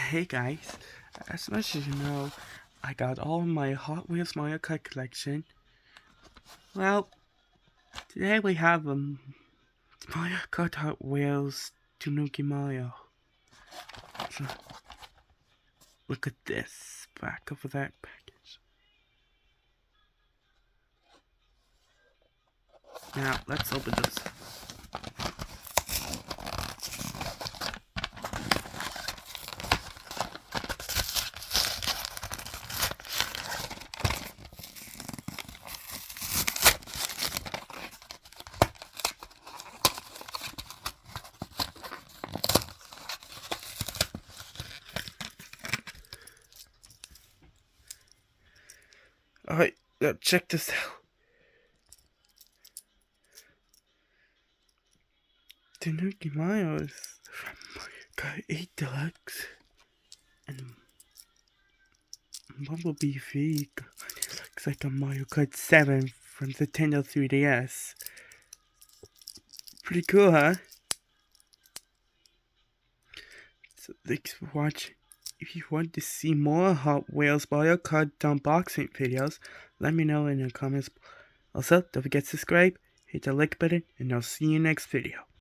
Hey guys, as much as you know, I got all my Hot Wheels Mario Kart collection. Well, today we have Mario Kart Hot Wheels Tanooki Mario. So, look at this back of that package. Now let's open this. Alright, now check this out. Tanooki Mario is from Mario Kart 8 Deluxe and Bumblebee V looks like a Mario Kart 7 from Nintendo 3DS. Pretty cool, huh? So thanks for watching. If you want to see more Hot Wheels Mario Kart unboxing videos, let me know in the comments. Also, don't forget to subscribe, hit the like button, and I'll see you next video.